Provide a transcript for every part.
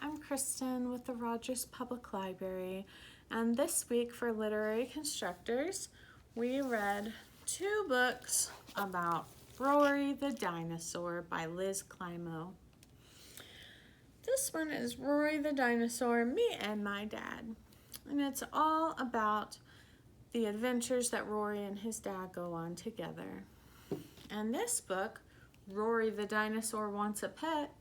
I'm Kristin with the Rogers Public Library, and this week for Literary Constructors, we read 2 books about Rory the Dinosaur by Liz Climo. This one is Rory the Dinosaur, Me and My Dad, and it's all about the adventures that Rory and his dad go on together. And this book, Rory the Dinosaur Wants a Pet,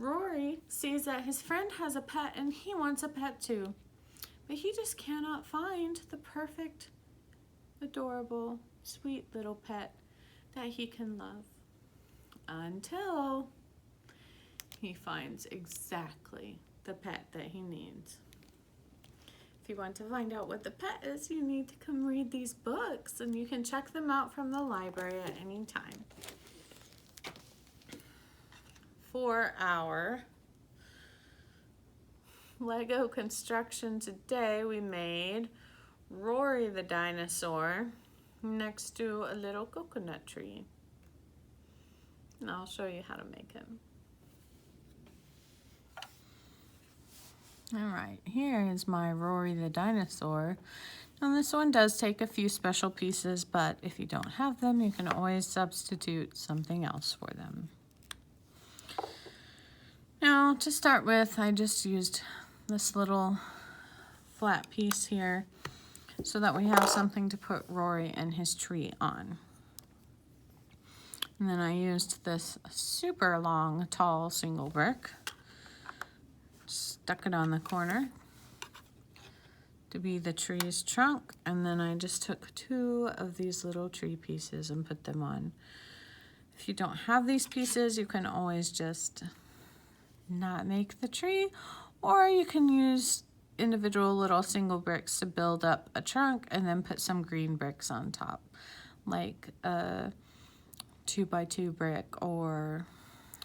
Rory sees that his friend has a pet and he wants a pet too, but he just cannot find the perfect, adorable, sweet little pet that he can love until he finds exactly the pet that he needs. If you want to find out what the pet is, you need to come read these books, and you can check them out from the library at any time. For our Lego construction today, we made Rory the dinosaur next to a little coconut tree. And I'll show you how to make him. Alright, here is my Rory the dinosaur. Now this one does take a few special pieces, but if you don't have them, you can always substitute something else for them. Now, to start with, I just used this little flat piece here so that we have something to put Rory and his tree on. And then I used this super long, tall single brick, stuck it on the corner to be the tree's trunk, and then I just took 2 of these little tree pieces and put them on. If you don't have these pieces, you can always just not make the tree, or you can use individual little single bricks to build up a trunk and then put some green bricks on top, like a 2x2 brick or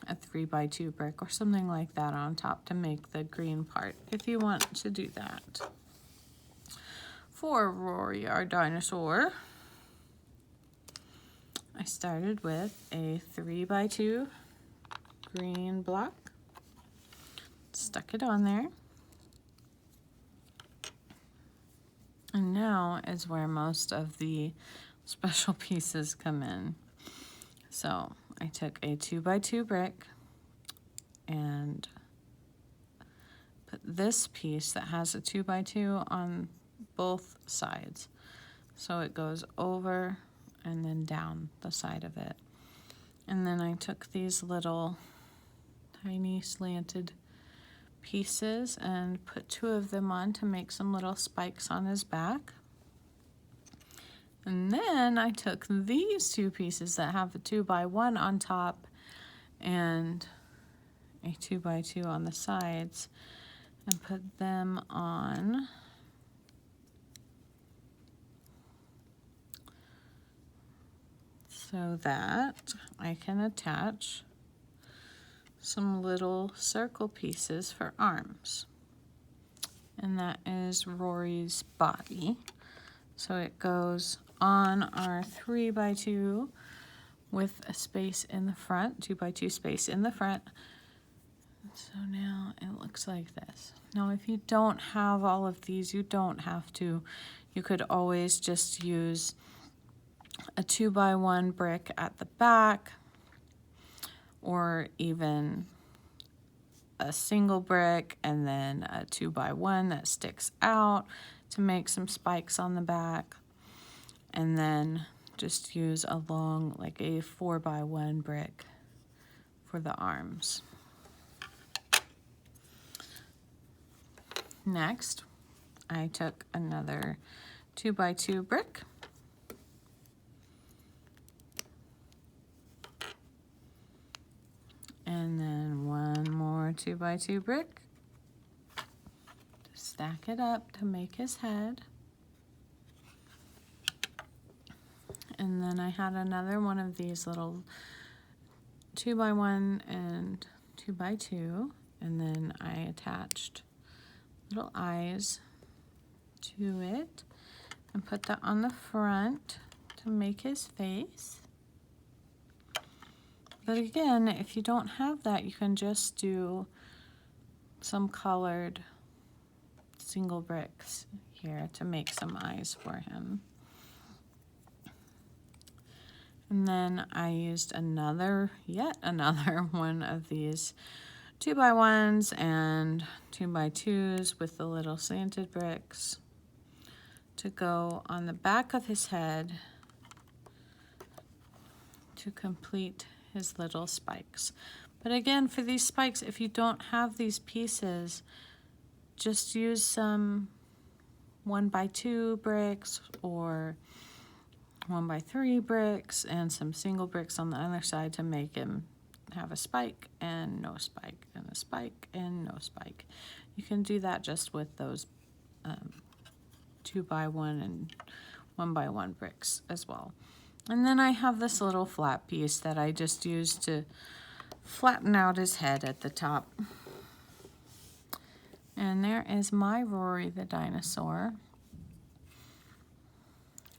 a 3x2 brick or something like that on top to make the green part if you want to do that. For Rory our dinosaur, I started with a 3x2 green block. Stuck it on there. And now is where most of the special pieces come in. So I took a 2x2 brick and put this piece that has a 2x2 on both sides. So it goes over and then down the side of it. And then I took these little tiny slanted pieces and put 2 of them on to make some little spikes on his back. And then I took these 2 pieces that have a 2x1 on top and a 2x2 on the sides and put them on so that I can attach some little circle pieces for arms. And that is Rory's body. So it goes on our 3x2 with a space in the front, 2x2 space in the front. So now it looks like this. Now if you don't have all of these, you don't have to. You could always just use a 2x1 brick at the back, or even a single brick and then a 2x1 that sticks out to make some spikes on the back, and then just use a long, like a 4x1 brick for the arms. Next, I took another 2x2 brick and then one more 2x2 brick to stack it up to make his head. And then I had another one of these little 2x1 and 2x2, and then I attached little eyes to it and put that on the front to make his face. But again, if you don't have that, you can just do some colored single bricks here to make some eyes for him. And then I used yet another one of these 2x1s and 2x2s with the little slanted bricks to go on the back of his head to complete his little spikes. But again, for these spikes, if you don't have these pieces, just use some 1x2 bricks or 1x3 bricks and some single bricks on the other side to make him have a spike and no spike and a spike and no spike. You can do that just with those 2x1 and 1x1 bricks as well. And then I have this little flat piece that I just used to flatten out his head at the top. And there is my Rory the dinosaur.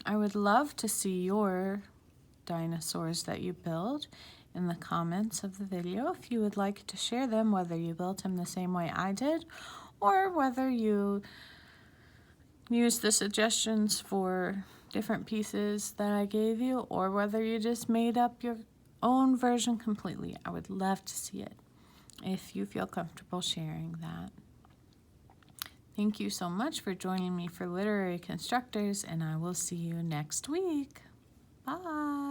I would love to see your dinosaurs that you build in the comments of the video if you would like to share them, whether you built him the same way I did or whether you use the suggestions for different pieces that I gave you or whether you just made up your own version completely. I would love to see it if you feel comfortable sharing that. Thank you so much for joining me for Literary Constructors, and I will see you next week. Bye.